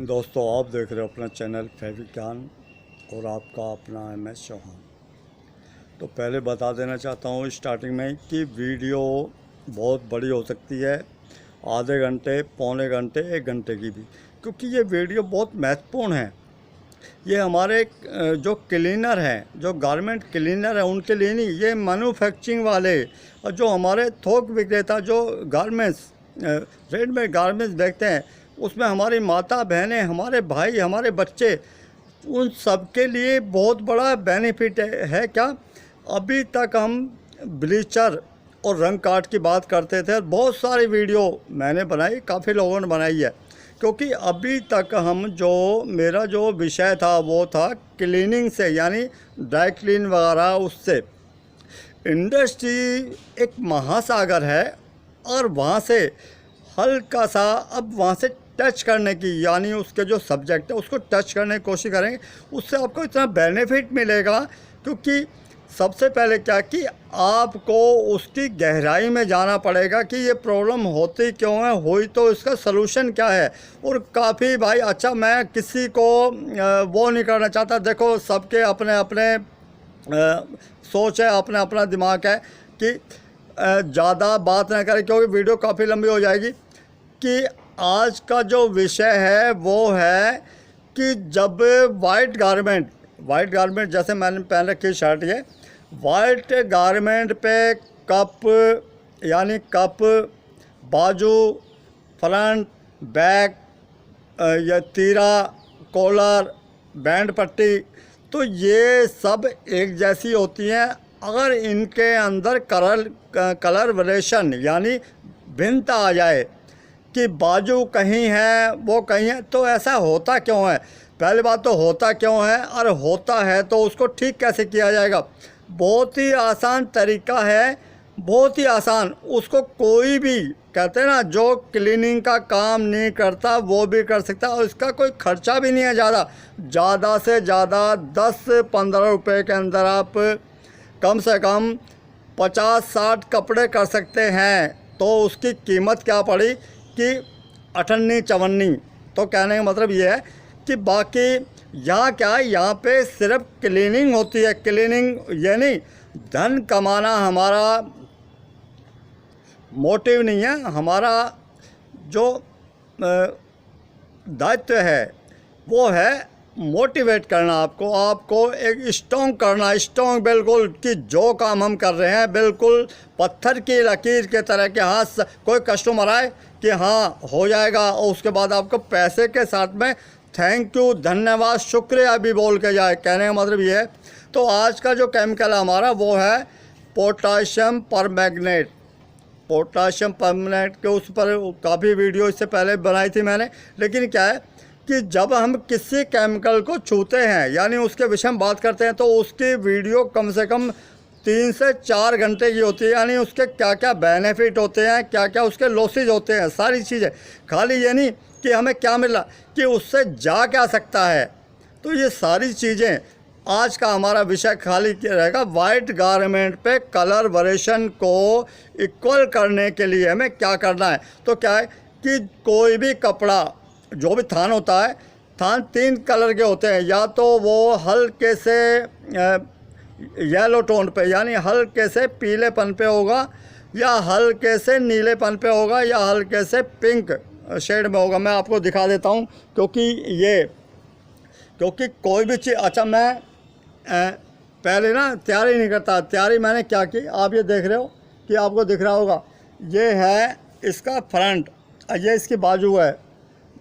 दोस्तों, आप देख रहे हो अपना चैनल फैविज्ञान और आपका अपना MS चौहान। तो पहले बता देना चाहता हूँ स्टार्टिंग में कि वीडियो बहुत बड़ी हो सकती है, आधे घंटे, पौने घंटे, 1 घंटे की भी, क्योंकि ये वीडियो बहुत महत्वपूर्ण है। ये हमारे जो क्लीनर हैं, जो गारमेंट क्लीनर हैं, उनके लिए नहीं, ये मैन्युफैक्चरिंग वाले और जो हमारे थोक विक्रेता जो गारमेंट्स रेडीमेड गारमेंट्स देखते हैं, उसमें हमारी माता बहनें, हमारे भाई, हमारे बच्चे, उन सब के लिए बहुत बड़ा बेनिफिट है। क्या अभी तक हम ब्लीचर और रंग काट की बात करते थे, बहुत सारी वीडियो मैंने बनाई, काफ़ी लोगों ने बनाई है, क्योंकि अभी तक हम मेरा जो विषय था वो था क्लीनिंग से, यानी ड्राई क्लीन वगैरह। उससे इंडस्ट्री एक महासागर है और वहाँ से हल्का सा अब वहाँ से टच करने की, यानी उसके जो सब्जेक्ट है उसको टच करने की कोशिश करेंगे, उससे आपको इतना बेनिफिट मिलेगा। क्योंकि सबसे पहले क्या कि आपको उसकी गहराई में जाना पड़ेगा कि ये प्रॉब्लम होती क्यों है, हुई तो इसका सलूशन क्या है। और काफ़ी भाई, अच्छा, मैं किसी को वो नहीं करना चाहता, देखो सबके अपने अपने सोच है, अपना अपना दिमाग है कि ज़्यादा बात ना करें क्योंकि वीडियो काफ़ी लंबी हो जाएगी। कि आज का जो विषय है वो है कि जब वाइट गारमेंट जैसे मैंने पहन रखी शर्ट, ये वाइट गारमेंट पे कप, यानी कप, बाजू, फ्रंट, बैक, या तीरा, कॉलर, बैंड पट्टी, तो ये सब एक जैसी होती हैं। अगर इनके अंदर कलर वेरिएशन यानी भिन्नता आ जाए कि बाजू कहीं है वो कहीं है, तो ऐसा होता क्यों है? पहली बात तो होता क्यों है, और होता है तो उसको ठीक कैसे किया जाएगा? बहुत ही आसान तरीका है, बहुत ही आसान। उसको कोई भी, कहते हैं ना, जो क्लीनिंग का काम नहीं करता वो भी कर सकता है, और इसका कोई खर्चा भी नहीं है ज़्यादा से ज़्यादा 10-15 रुपये के अंदर आप कम से कम 50-60 कपड़े कर सकते हैं। तो उसकी कीमत क्या पड़ी कि 58-54। तो कहने का मतलब ये है कि बाकी यहाँ क्या है, यहाँ पे सिर्फ क्लीनिंग होती है। क्लीनिंग ये नहीं, धन कमाना हमारा मोटिव नहीं है। हमारा जो दायित्व है वो है मोटिवेट करना, आपको एक स्ट्रॉन्ग करना, स्ट्रॉन्ग बिल्कुल, कि जो काम हम कर रहे हैं बिल्कुल पत्थर की लकीर के तरह के। हाँ, कोई कस्टमर आए कि हाँ हो जाएगा, और उसके बाद आपको पैसे के साथ में थैंक यू, धन्यवाद, शुक्रिया भी बोल के जाए। कहने का मतलब ये है। तो आज का जो केमिकल है हमारा वो है पोटाशियम परमैंगनेट। पोटाशियम परमैंगनेट के उस पर काफ़ी वीडियो इससे पहले बनाई थी मैंने। लेकिन क्या है कि जब हम किसी केमिकल को छूते हैं, यानी उसके विषय में बात करते हैं, तो उसकी वीडियो कम से कम 3 से 4 घंटे की होती है। यानी उसके क्या क्या बेनिफिट होते हैं, क्या क्या उसके लॉसेज होते हैं, सारी चीज़ें। खाली ये नहीं कि हमें क्या मिला, कि उससे जा क्या सकता है। तो ये सारी चीज़ें आज का हमारा विषय खाली क्या रहेगा, वाइट गारमेंट पे कलर वेरिएशन को इक्वल करने के लिए हमें क्या करना है। तो क्या है कि कोई भी कपड़ा, जो भी थान होता है, थान 3 कलर के होते हैं। या तो वो हल्के से येलो टोन पे, यानी हल्के से पीलेपन पे होगा, या हल्के से नीलेपन पे होगा, या हल्के से पिंक शेड में होगा। मैं आपको दिखा देता हूँ, क्योंकि कोई भी चीज़, अच्छा, मैं पहले ना तैयारी नहीं करता। तैयारी मैंने क्या की, आप ये देख रहे हो कि आपको दिख रहा होगा, ये है इसका फ्रंट, ये इसकी बाजू है।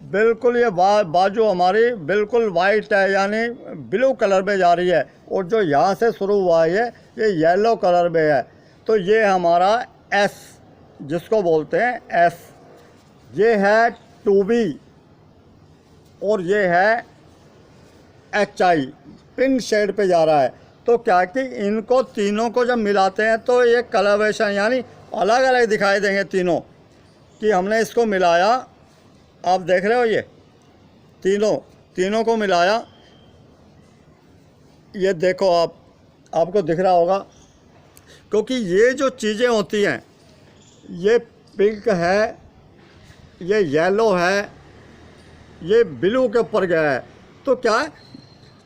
बिल्कुल ये बाजू हमारी बिल्कुल वाइट है, यानी ब्लू कलर में जा रही है, और जो यहाँ से शुरू हुआ है ये येलो कलर में है। तो ये हमारा S, जिसको बोलते हैं S, ये है 2B, और ये है HI, पिंक शेड पे जा रहा है। तो क्या कि इनको तीनों को जब मिलाते हैं तो ये कलरेशन, यानी अलग अलग दिखाई देंगे तीनों। कि हमने इसको मिलाया, आप देख रहे हो, ये तीनों को मिलाया, ये देखो, आपको दिख रहा होगा। क्योंकि ये जो चीज़ें होती हैं, ये पिंक है, ये येलो है, ये ब्लू के ऊपर गया है। तो क्या है,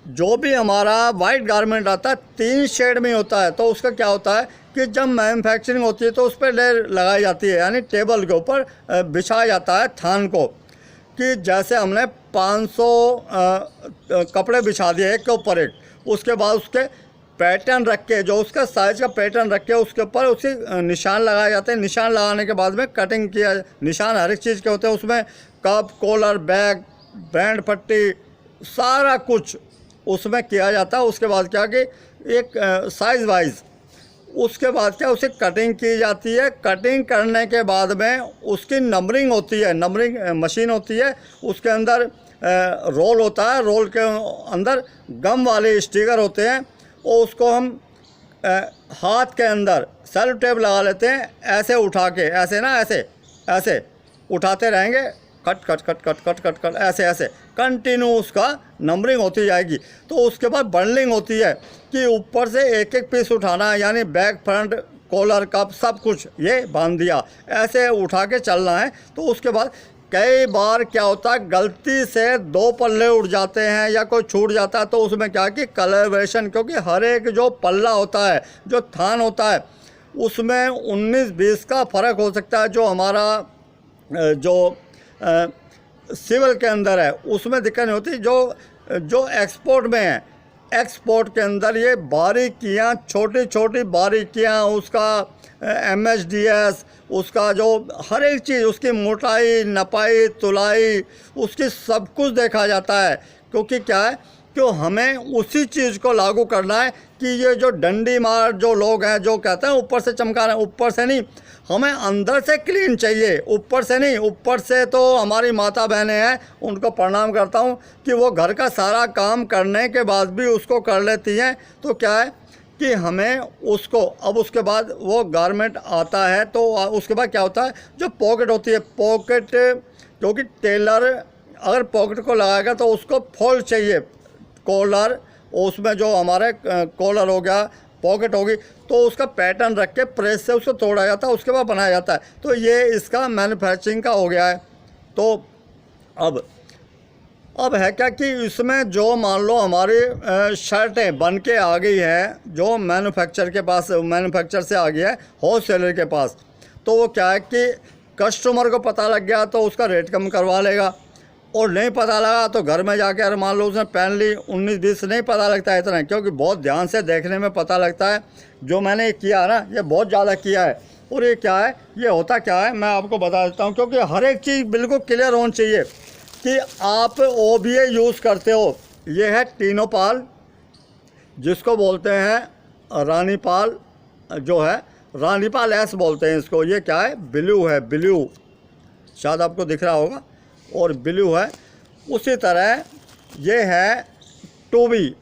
जो भी हमारा वाइट गारमेंट आता है 3 शेड में होता है। तो उसका क्या होता है कि जब मैन्युफैक्चरिंग होती है तो उस पर लेयर लगाई जाती है, यानी टेबल के ऊपर बिछाया जाता है थान को, कि जैसे हमने 500 कपड़े बिछा दिए एक के ऊपर एक, उसके बाद उसके पैटर्न रख के, जो उसका साइज़ का पैटर्न रख के उसके ऊपर उसी निशान लगाए जाते हैं। निशान लगाने के बाद में कटिंग किया, निशान हर एक चीज़ के होते हैं उसमें, कप, कॉलर, बैग, बैंड पट्टी, सारा कुछ उसमें किया जाता है। उसके बाद क्या कि एक साइज़ वाइज उसके बाद क्या उसे कटिंग की जाती है। कटिंग करने के बाद में उसकी नंबरिंग होती है, नंबरिंग मशीन होती है, उसके अंदर रोल होता है, रोल के अंदर गम वाले स्टिकर होते हैं, और उसको हम हाथ के अंदर सेलो टेप लगा लेते हैं, ऐसे उठा के, ऐसे ना, ऐसे ऐसे उठाते रहेंगे, cut cut cut cut cut cut cut, ऐसे ऐसे कंटिन्यू उसका नंबरिंग होती जाएगी। तो उसके बाद बंडलिंग होती है कि ऊपर से एक एक पीस उठाना है, यानी बैक, फ्रंट, कॉलर, कप, सब कुछ ये बांध दिया, ऐसे उठा के चलना है। तो उसके बाद कई बार क्या होता है, गलती से 2 पल्ले उड़ जाते हैं या कोई छूट जाता है, तो उसमें क्या कि कलरवेशन, क्योंकि हर एक जो पल्ला होता है, जो थान होता है, उसमें 19-20 का फ़र्क हो सकता है। जो हमारा जो सिविल के अंदर है उसमें दिक्कत नहीं होती, जो एक्सपोर्ट में है, एक्सपोर्ट के अंदर ये बारीकियाँ, छोटी छोटी बारीकियाँ, उसका MHDS, उसका जो हर एक चीज़, उसकी मोटाई, नपाई, तुलाई, उसकी सब कुछ देखा जाता है। क्योंकि क्या है कि हमें उसी चीज़ को लागू करना है कि ये जो डंडी मार जो लोग हैं, जो कहते हैं ऊपर से चमका रहे हैं, ऊपर से नहीं, हमें अंदर से क्लीन चाहिए, ऊपर से नहीं। ऊपर से तो हमारी माता बहनें हैं, उनको प्रणाम करता हूँ कि वो घर का सारा काम करने के बाद भी उसको कर लेती हैं। तो क्या है कि हमें उसको, अब उसके बाद वो गारमेंट आता है तो उसके बाद क्या होता है, जो पॉकेट होती है, पॉकेट, क्योंकि टेलर अगर पॉकेट को लगाएगा तो उसको फोल्ड चाहिए, कॉलर, उसमें जो हमारे कॉलर हो गया, पॉकेट होगी, तो उसका पैटर्न रख के प्रेस से उसको तोड़ा जाता है, उसके बाद बनाया जाता है। तो ये इसका मैन्युफैक्चरिंग का हो गया है। तो अब है क्या कि इसमें जो मान लो हमारी शर्टें बन के आ गई है, जो मैन्युफैक्चर के पास, मैन्युफैक्चर से आ गया है होलसेलर के पास, तो वो क्या है कि कस्टमर को पता लग गया तो उसका रेट कम करवा लेगा, और नहीं पता लगा तो घर में जाके अगर मान लो उसने पहन ली 19-20, नहीं पता लगता है इतना, क्योंकि बहुत ध्यान से देखने में पता लगता है। जो मैंने किया है ना, ये बहुत ज़्यादा किया है। और ये क्या है, ये होता क्या है, मैं आपको बता देता हूँ, क्योंकि हर एक चीज़ बिल्कुल क्लियर होनी चाहिए कि आप OBA यूज़ करते हो। ये है टीनोपाल, जिसको बोलते हैं रानीपाल, जो है रानीपाल S बोलते हैं इसको। ये क्या है, ब्लू है, ब्लू, शायद आपको दिख रहा होगा, और ब्लू है। उसी तरह ये है 2B,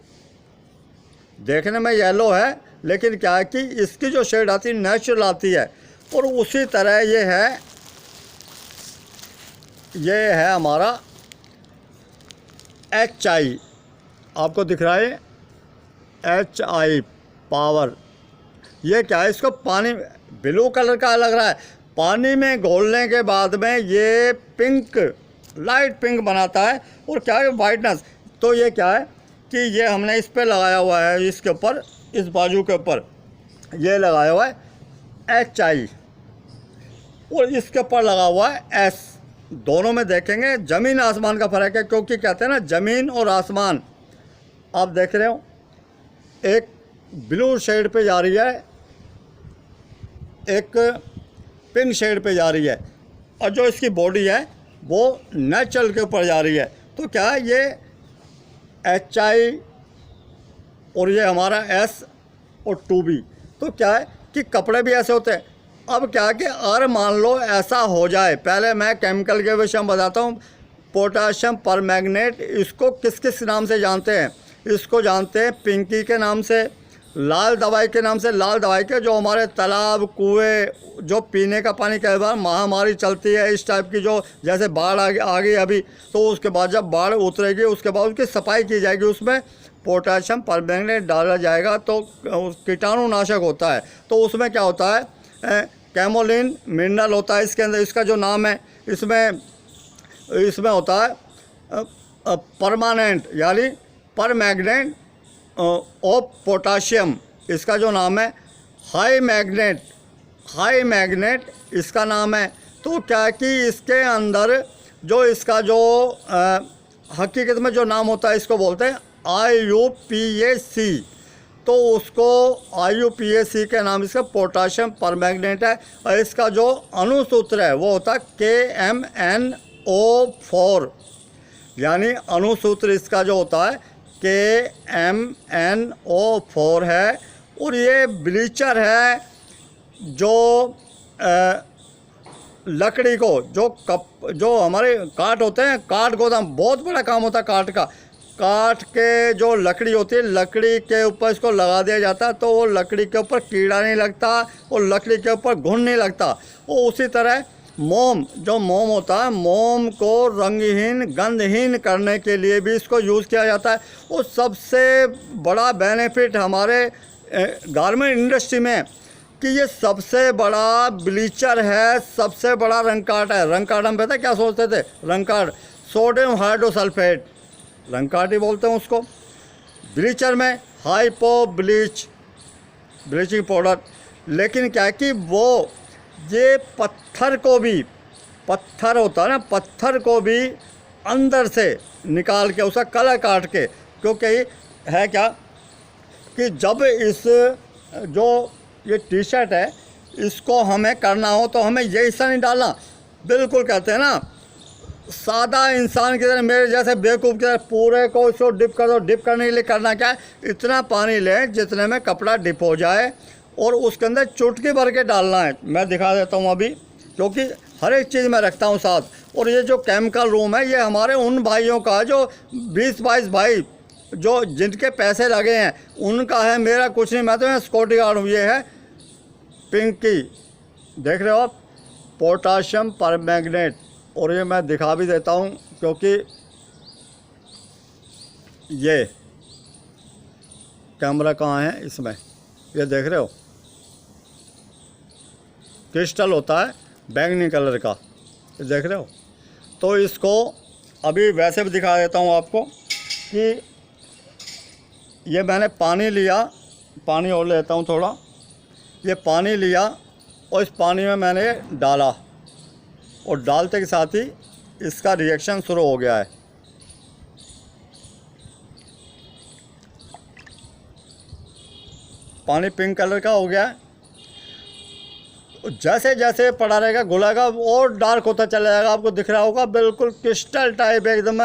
देखने में येलो है, लेकिन क्या है कि इसकी जो शेड आती है नेचुरल आती है। और उसी तरह ये है हमारा HI, आपको दिख रहा है HI पावर। ये क्या है, इसको पानी, ब्लू कलर का लग रहा है, पानी में घोलने के बाद में ये पिंक, लाइट पिंक बनाता है। और क्या है, वाइटनेस। तो ये क्या है कि ये हमने इस पे लगाया हुआ है, इसके ऊपर, इस बाजू के ऊपर ये लगाया हुआ है HI, और इसके ऊपर लगा हुआ है S। दोनों में देखेंगे ज़मीन आसमान का फ़र्क है, क्योंकि कहते हैं ना ज़मीन और आसमान। आप देख रहे हो, एक ब्लू शेड पे जा रही है, एक पिंक शेड पे जा रही है, और जो इसकी बॉडी है वो नेचुरल के ऊपर जा रही है। तो क्या है, ये HI और ये हमारा S और 2B। तो क्या है कि कपड़े भी ऐसे होते हैं। अब क्या है कि अगर मान लो ऐसा हो जाए, पहले मैं केमिकल के विषय में बताता हूँ। पोटाशियम परमैंगनेट, इसको किस किस नाम से जानते हैं? इसको जानते हैं पिंकी के नाम से, लाल दवाई के नाम से। लाल दवाई के जो हमारे तालाब, कुएं, जो पीने का पानी, कई बार महामारी चलती है इस टाइप की, जो जैसे बाढ़ आ गई अभी, तो उसके बाद जब बाढ़ उतरेगी उसके बाद उसकी सफाई की जाएगी, उसमें पोटाशियम परमैंगनेट डाला जाएगा, तो कीटाणुनाशक होता है। तो उसमें क्या होता है, कैमोलिन मिनरल होता है इसके अंदर, इसका जो नाम है, इसमें होता है परमानेंट यानी परमैग्नेट ऑफ पोटाशियम, इसका जो नाम है हाई मैग्नेट इसका नाम है। तो क्या है कि इसके अंदर जो इसका जो हकीकत में जो नाम होता है इसको बोलते हैं IUPAC। तो उसको IUPAC के नाम इसका पोटाशियम परमैग्नेट है, और इसका जो अणुसूत्र है वो होता है KMnO4, यानी अणुसूत्र इसका जो होता है KMnO4 है। और ये ब्लीचर है जो लकड़ी को जो हमारे काठ होते हैं, काठ गोदाम बहुत बड़ा काम होता है काठ का। काठ के जो लकड़ी होती है, लकड़ी के ऊपर इसको लगा दिया जाता है, तो वो लकड़ी के ऊपर कीड़ा नहीं लगता और लकड़ी के ऊपर घुन नहीं लगता। और उसी तरह मोम होता है, मोम को रंगहीन गंधहीन करने के लिए भी इसको यूज़ किया जाता है। और सबसे बड़ा बेनिफिट हमारे गारमेंट इंडस्ट्री में कि ये सबसे बड़ा ब्लीचर है, सबसे बड़ा रंग काट है। रंग काट हम पता है क्या सोचते थे, रंग काट सोडियम हाइड्रोसल्फेट रंग काट ही बोलते हैं उसको। ब्लीचर में हाइपो ब्लीचिंग पाउडर, लेकिन क्या है कि वो ये पत्थर होता है ना, पत्थर को भी अंदर से निकाल के उसका कलर काट के, क्योंकि है क्या कि जब इस जो ये टी शर्ट है इसको हमें करना हो तो हमें ये हिस्सा नहीं डालना, बिल्कुल कहते हैं ना सादा इंसान की तरह, मेरे जैसे बेवकूफ़ की तरह पूरे को इसको डिप कर दो। डिप करने के लिए करना क्या है, इतना पानी लें जितने में कपड़ा डिप हो जाए और उसके अंदर चुटकी भर के डालना है। मैं दिखा देता हूँ अभी, क्योंकि हर एक चीज़ मैं रखता हूँ साथ। और ये जो केमिकल रूम है ये हमारे उन भाइयों का जो 20-22 भाई जो जिनके पैसे लगे हैं उनका है, मेरा कुछ नहीं। मैं तो सिक्योरिटी गार्ड हूँ। ये है पिंकी, देख रहे हो आप, पोटाशियम परमैग्नेट। और ये मैं दिखा भी देता हूँ क्योंकि ये कैमरा कहाँ है इसमें, ये देख रहे हो क्रिस्टल होता है बैंगनी कलर का, ये देख रहे हो। तो इसको अभी वैसे भी दिखा देता हूँ आपको कि ये मैंने पानी लिया, पानी और लेता हूँ थोड़ा। ये पानी लिया और इस पानी में मैंने डाला और डालते के साथ ही इसका रिएक्शन शुरू हो गया है। पानी पिंक कलर का हो गया है। जैसे जैसे पड़ा रहेगा घुलाएगा और डार्क होता चला जाएगा, आपको दिख रहा होगा बिल्कुल क्रिस्टल टाइप एकदम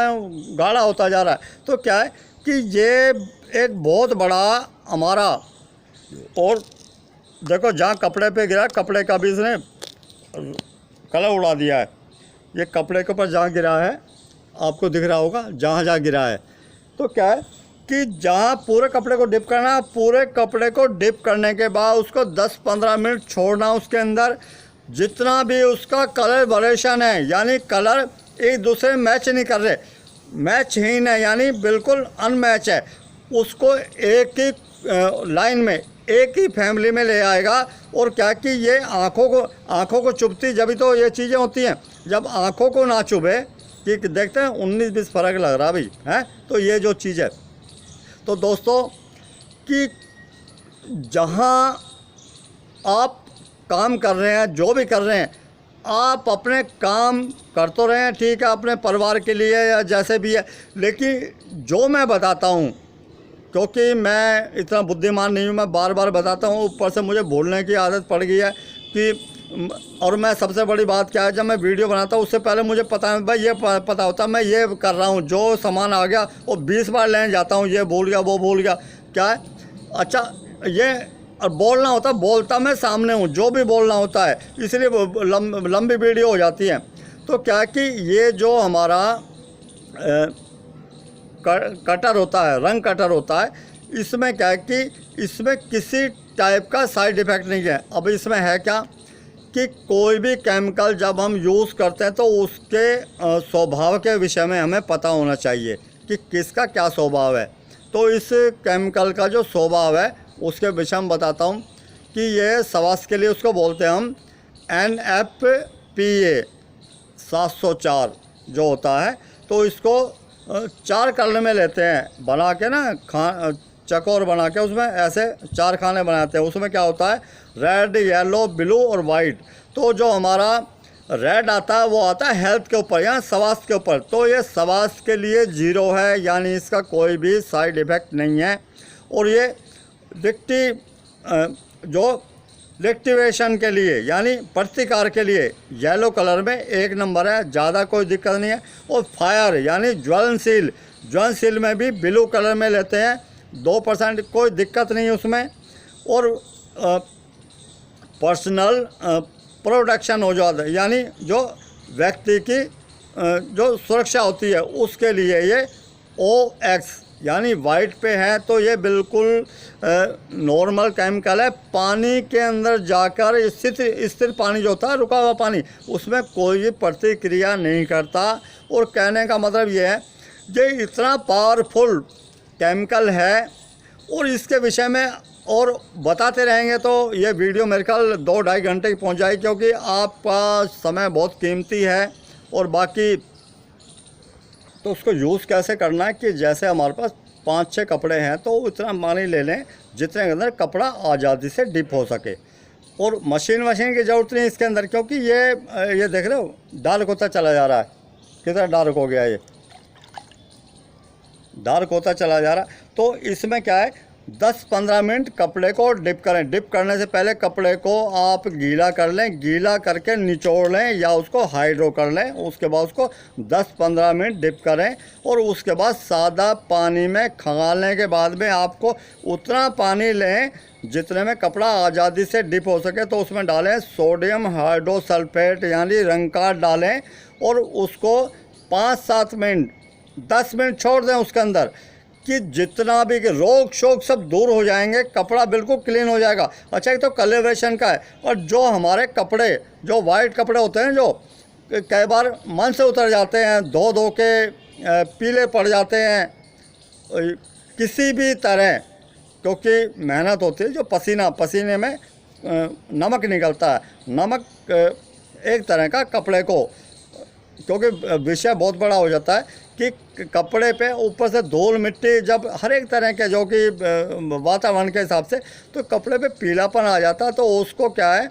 गाढ़ा होता जा रहा है। तो क्या है कि ये एक बहुत बड़ा हमारा, और देखो जहाँ कपड़े पे गिरा, कपड़े का भी इसने कलर उड़ा दिया है। ये कपड़े के ऊपर जहाँ गिरा है आपको दिख रहा होगा, जहाँ जहाँ गिरा है। तो क्या है कि जहाँ पूरे कपड़े को डिप करना है, पूरे कपड़े को डिप करने के बाद उसको 10-15 मिनट छोड़ना। उसके अंदर जितना भी उसका कलर वेरिएशन है, यानी कलर एक दूसरे मैच नहीं कर रहे, मैचहीन है यानी बिल्कुल अनमैच है, उसको एक ही लाइन में, एक ही फैमिली में ले आएगा। और क्या कि ये आँखों को चुभती जब तो ये चीज़ें होती हैं, जब आँखों को ना चुभे कि देखते हैं 19-20 फ़र्क लग रहा भाई है। तो ये जो चीज़ है, तो दोस्तों कि जहाँ आप काम कर रहे हैं, जो भी कर रहे हैं, आप अपने काम कर तो रहे हैं, ठीक है, अपने परिवार के लिए या जैसे भी है, लेकिन जो मैं बताता हूँ, क्योंकि मैं इतना बुद्धिमान नहीं हूँ, मैं बार बार बताता हूँ, ऊपर से मुझे बोलने की आदत पड़ गई है कि, और मैं सबसे बड़ी बात क्या है, जब मैं वीडियो बनाता हूँ उससे पहले मुझे पता है भाई, ये पता होता है मैं ये कर रहा हूँ, जो सामान आ गया वो 20 बार लेने जाता हूँ, ये भूल गया वो भूल गया, क्या है अच्छा ये, और बोलना होता, बोलता मैं सामने हूँ, जो भी बोलना होता है, इसलिए लंबी वीडियो हो जाती है। तो क्या कि ये जो हमारा कटर होता है, रंग कटर होता है, इसमें क्या है कि इसमें किसी टाइप का साइड इफ़ेक्ट नहीं है। अब इसमें है क्या कि कोई भी केमिकल जब हम यूज़ करते हैं तो उसके स्वभाव के विषय में हमें पता होना चाहिए कि किसका क्या स्वभाव है। तो इस केमिकल का जो स्वभाव है उसके विषय में बताता हूँ कि ये स्वास्थ्य के लिए उसको बोलते हैं हम NFPA 704 जो होता है, तो इसको 4 कलर में लेते हैं बना के ना, चकोर बना के उसमें ऐसे 4 खाने बनाते हैं। उसमें क्या होता है, रेड, येलो, ब्लू और वाइट। तो जो हमारा रेड आता है वो आता है हेल्थ के ऊपर या स्वास्थ्य के ऊपर। तो ये स्वास्थ्य के लिए 0 है, यानी इसका कोई भी साइड इफ़ेक्ट नहीं है। और ये रिएक्टिवेशन के लिए यानी प्रतिकार के लिए येलो कलर में 1 नंबर है, ज़्यादा कोई दिक्कत नहीं है। और फायर यानी ज्वलनशील में भी ब्लू कलर में लेते हैं, 2%, कोई दिक्कत नहीं उसमें। और पर्सनल प्रोटेक्शन हो जाता है, यानी जो व्यक्ति की जो सुरक्षा होती है उसके लिए ये OX यानी वाइट पे है। तो ये बिल्कुल नॉर्मल केमिकल है, पानी के अंदर जाकर स्थिर पानी जो होता है, रुका हुआ पानी, उसमें कोई भी प्रतिक्रिया नहीं करता। और कहने का मतलब ये है, ये इतना पावरफुल केमिकल है और इसके विषय में और बताते रहेंगे तो ये वीडियो मेरे ख्याल 2-2.5 घंटे की पहुँच जाएगी, क्योंकि आपका समय बहुत कीमती है। और बाकी तो उसको यूज़ कैसे करना है कि जैसे हमारे पास 5-6 कपड़े हैं तो उतना पानी ले लें जितने के अंदर कपड़ा आज़ादी से डिप हो सके। और मशीन की ज़रूरत नहीं इसके अंदर, क्योंकि ये देख रहे हो डार्क होता चला जा रहा है, कितना डार्क हो गया, ये डार्क होता चला जा रहा है। तो इसमें क्या है, 10-15 मिनट कपड़े को डिप करें। डिप करने से पहले कपड़े को आप गीला कर लें, गीला करके निचोड़ लें या उसको हाइड्रो कर लें। उसके बाद उसको 10-15 मिनट डिप करें और उसके बाद सादा पानी में खंगालने के बाद में आपको उतना पानी लें जितने में कपड़ा आज़ादी से डिप हो सके। तो उसमें डालें सोडियम हाइड्रोसल्फेट यानी रंगकाट डालें और उसको 5-7 मिनट 10 मिनट छोड़ दें उसके अंदर, कि जितना भी रोग शोक सब दूर हो जाएंगे, कपड़ा बिल्कुल क्लीन हो जाएगा। अच्छा, एक तो कलरेशन का है। और जो हमारे कपड़े जो वाइट कपड़े होते हैं, जो कई बार मन से उतर जाते हैं, धो के पीले पड़ जाते हैं किसी भी तरह, क्योंकि मेहनत होती है, जो पसीने में नमक निकलता है। नमक एक तरह का कपड़े को, क्योंकि विषय बहुत बड़ा हो जाता है कि कपड़े पे ऊपर से धूल मिट्टी जब हर एक तरह के जो कि वातावरण के हिसाब से, तो कपड़े पे पीलापन आ जाता है। तो उसको क्या है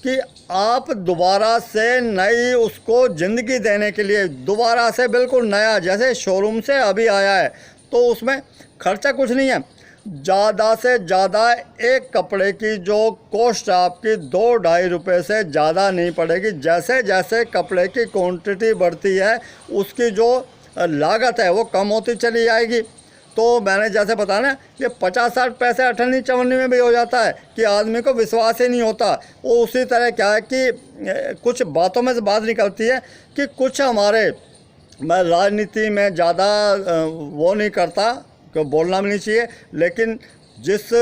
कि आप दोबारा से नई उसको ज़िंदगी देने के लिए, दोबारा से बिल्कुल नया जैसे शोरूम से अभी आया है, तो उसमें खर्चा कुछ नहीं है। ज़्यादा से ज़्यादा एक कपड़े की जो कॉस्ट आपकी 2-2.5 रुपये से ज़्यादा नहीं पड़ेगी। जैसे जैसे कपड़े की क्वांटिटी बढ़ती है उसकी जो लागत है वो कम होती चली जाएगी। तो मैंने जैसे बताया ना, ये 50-60 पैसे अठन्नी चवन्नी में भी हो जाता है कि आदमी को विश्वास ही नहीं होता। वो उसी तरह क्या है कि कुछ बातों में से बात निकलती है कि कुछ हमारे, मैं राजनीति में ज़्यादा वो नहीं करता, क्यों बोलना भी नहीं चाहिए, लेकिन जिस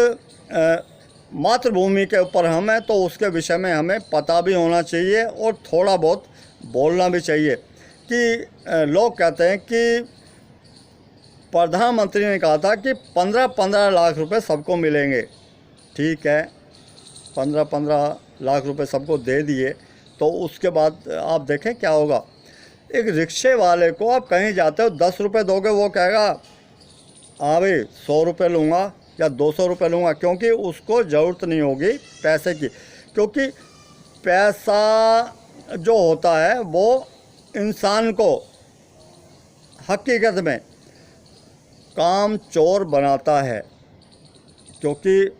मातृभूमि के ऊपर हम हैं तो उसके विषय में हमें पता भी होना चाहिए और थोड़ा बहुत बोलना भी चाहिए। कि लोग कहते हैं कि प्रधानमंत्री ने कहा था कि 15-15 लाख रुपए सबको मिलेंगे। ठीक है, 15-15 लाख रुपए सबको दे दिए, तो उसके बाद आप देखें क्या होगा। एक रिक्शे वाले को आप कहीं जाते हो 10 रुपये दोगे, वो कहेगा हाँ भाई 100 रुपये लूँगा या 200 रुपये लूँगा, क्योंकि उसको ज़रूरत नहीं होगी पैसे की। क्योंकि पैसा जो होता है वो इंसान को हकीकत में काम चोर बनाता है। क्योंकि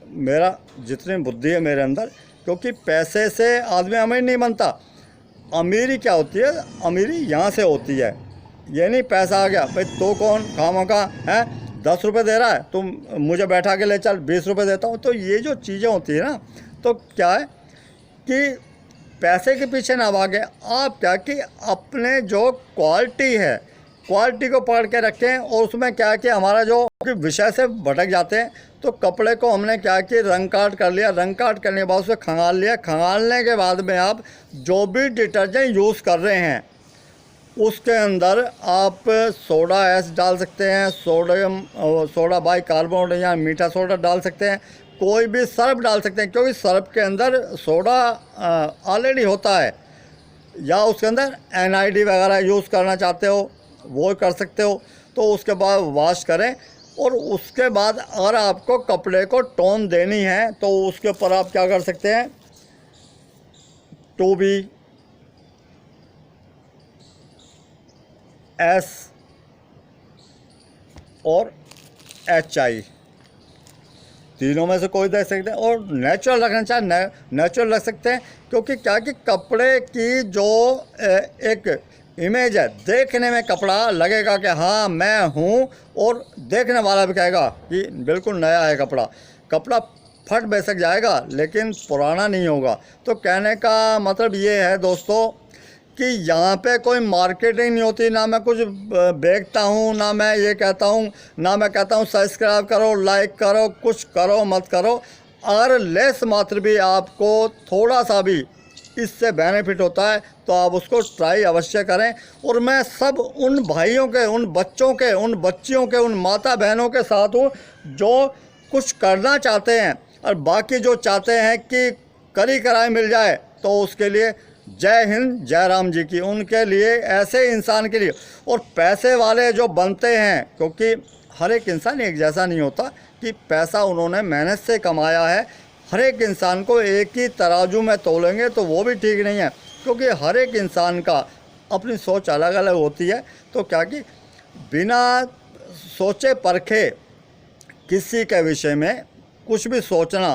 मेरा जितनी बुद्धि है मेरे अंदर, क्योंकि पैसे से आदमी अमीर नहीं बनता। अमीरी क्या होती है, अमीरी यहाँ से होती है। ये नहीं पैसा आ गया, भाई तो कौन खामोखा है 10 रुपये दे रहा है, तुम मुझे बैठा के ले चल 20 रुपये देता हूँ। तो ये जो चीज़ें होती है ना, तो क्या है कि पैसे के पीछे ना भागे आप, क्या कि अपने जो क्वालिटी है, क्वालिटी को पकड़ के रखें। और उसमें क्या है कि हमारा जो विषय से भटक जाते हैं। तो कपड़े को हमने क्या कि रंग काट कर लिया, रंग काट करने के बाद उसे खंगाल लिया, खंगालने के बाद में आप जो भी डिटर्जेंट यूज़ कर रहे हैं उसके अंदर आप सोडा एस डाल सकते हैं, सोडा बाइकार्बोनेट या मीठा सोडा डाल सकते हैं, कोई भी सर्फ डाल सकते हैं, क्योंकि सर्फ के अंदर सोडा ऑलरेडी होता है। या उसके अंदर NID वगैरह यूज़ करना चाहते हो वो कर सकते हो। तो उसके बाद वॉश करें, और उसके बाद अगर आपको कपड़े को टोन देनी है तो उसके ऊपर आप क्या कर सकते हैं, 2B S और HI तीनों में से कोई दे सकते हैं। और नेचुरल रखना चाहे नेचुरल रख सकते हैं, क्योंकि क्या कि कपड़े की जो एक इमेज है, देखने में कपड़ा लगेगा कि हाँ मैं हूँ, और देखने वाला भी कहेगा कि बिल्कुल नया है कपड़ा। कपड़ा फट बेशक जाएगा लेकिन पुराना नहीं होगा। तो कहने का मतलब ये है दोस्तों कि यहाँ पे कोई मार्केटिंग नहीं होती, ना मैं कुछ बेचता हूँ, ना मैं ये कहता हूँ, ना मैं कहता हूँ सब्सक्राइब करो, लाइक करो, कुछ करो मत करो। अगर लेस मात्र भी आपको थोड़ा सा भी इससे बेनिफिट होता है तो आप उसको ट्राई अवश्य करें। और मैं सब उन भाइयों के, उन बच्चों के, उन बच्चियों के, उन माता बहनों के साथ हूँ जो कुछ करना चाहते हैं, और बाकी जो चाहते हैं कि करी कराई मिल जाए, तो उसके लिए जय हिंद जय राम जी की, उनके लिए, ऐसे इंसान के लिए। और पैसे वाले जो बनते हैं, क्योंकि हर एक इंसान एक जैसा नहीं होता कि पैसा उन्होंने मेहनत से कमाया है, हर एक इंसान को एक ही तराजू में तोलेंगे तो वो भी ठीक नहीं है, क्योंकि हर एक इंसान का अपनी सोच अलग अलग होती है। तो क्या कि बिना सोचे परखे किसी के विषय में कुछ भी सोचना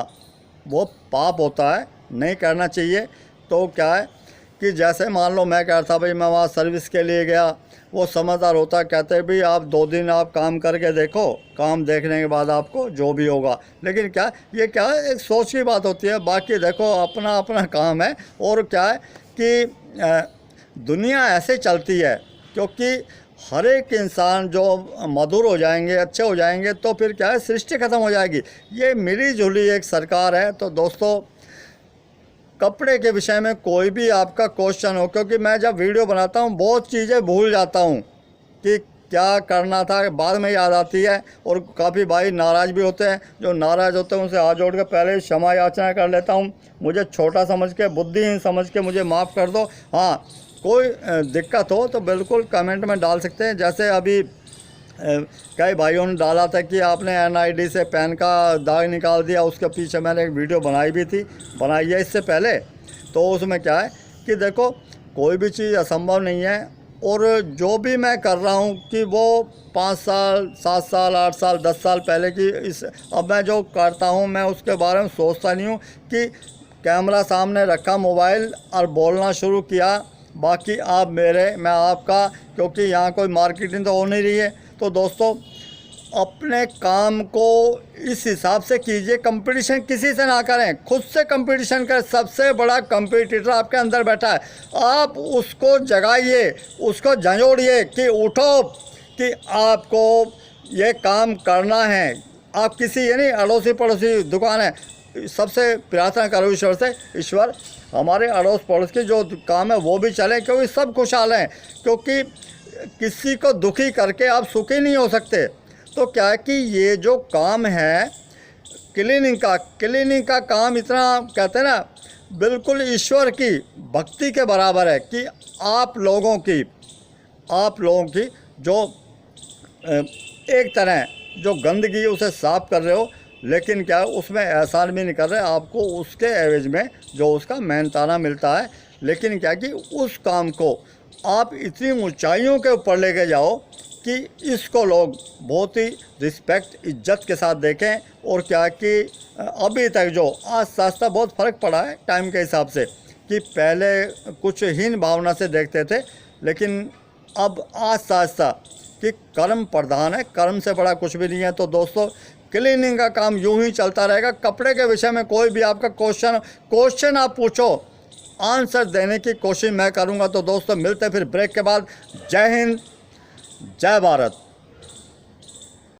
वो पाप होता है, नहीं करना चाहिए। तो क्या है कि जैसे मान लो मैं कह रहा था भाई मैं वहाँ सर्विस के लिए गया, वो समझदार होता, कहते भी आप 2 दिन आप काम करके देखो, काम देखने के बाद आपको जो भी होगा। लेकिन क्या ये क्या है, एक सोच की बात होती है। बाकी देखो अपना अपना काम है। और क्या है कि दुनिया ऐसे चलती है, क्योंकि हर एक इंसान जो मधुर हो जाएंगे, अच्छे हो जाएंगे, तो फिर क्या है, सृष्टि ख़त्म हो जाएगी। ये मिली जुली एक सरकार है। तो दोस्तों कपड़े के विषय में कोई भी आपका क्वेश्चन हो, क्योंकि मैं जब वीडियो बनाता हूँ बहुत चीज़ें भूल जाता हूँ कि क्या करना था, बाद में याद आती है। और काफ़ी भाई नाराज़ भी होते हैं, जो नाराज़ होते हैं उनसे हाथ जोड़ के पहले क्षमा याचना कर लेता हूँ। मुझे छोटा समझ के, बुद्धिहीन समझ के मुझे माफ़ कर दो। हाँ, कोई दिक्कत हो तो बिल्कुल कमेंट में डाल सकते हैं। जैसे अभी कई भाइयों ने डाला था कि आपने NID से पैन का दाग निकाल दिया, उसके पीछे मैंने एक वीडियो बनाई भी थी, बनाई है इससे पहले। तो उसमें क्या है कि देखो कोई भी चीज़ असंभव नहीं है। और जो भी मैं कर रहा हूँ कि वो 5 साल, 7 साल, 8 साल, 10 साल पहले की अब मैं जो करता हूँ मैं उसके बारे में सोचता नहीं हूँ कि कैमरा सामने रखा मोबाइल और बोलना शुरू किया, बाकी आप मेरे, मैं आपका, क्योंकि यहाँ कोई मार्केटिंग तो हो नहीं रही है। तो दोस्तों अपने काम को इस हिसाब से कीजिए, कंपटीशन किसी से ना करें, खुद से कंपटीशन करें। सबसे बड़ा कंपटीटर आपके अंदर बैठा है, आप उसको जगाइए, उसको झंझोड़िए कि उठो, कि आपको ये काम करना है। आप किसी ये नहीं अड़ोसी पड़ोसी दुकान है, सबसे प्रार्थना करो ईश्वर से, ईश्वर हमारे अड़ोस पड़ोस के जो काम है वो भी चले, क्योंकि सब खुशहाल हैं। क्योंकि किसी को दुखी करके आप सुखी नहीं हो सकते। तो क्या है कि ये जो काम है क्लीनिंग का काम, इतना कहते हैं ना, बिल्कुल ईश्वर की भक्ति के बराबर है कि आप लोगों की जो एक तरह जो गंदगी उसे साफ कर रहे हो, लेकिन क्या है उसमें एहसान भी नहीं कर रहे, आपको उसके एवज में जो उसका मेहनताना मिलता है। लेकिन क्या कि उस काम को आप इतनी ऊंचाइयों के ऊपर लेके जाओ कि इसको लोग बहुत ही रिस्पेक्ट, इज्जत के साथ देखें। और क्या कि अभी तक जो आस्ता आस्ता बहुत फ़र्क पड़ा है टाइम के हिसाब से, कि पहले कुछ हीन भावना से देखते थे, लेकिन अब आस्ता आस्ता कि कर्म प्रधान है, कर्म से बड़ा कुछ भी नहीं है। तो दोस्तों क्लीनिंग का काम यूं ही चलता रहेगा। कपड़े के विषय में कोई भी आपका क्वेश्चन आप पूछो, आंसर देने की कोशिश मैं करूंगा। तो दोस्तों मिलते फिर ब्रेक के बाद। जय हिंद जय भारत।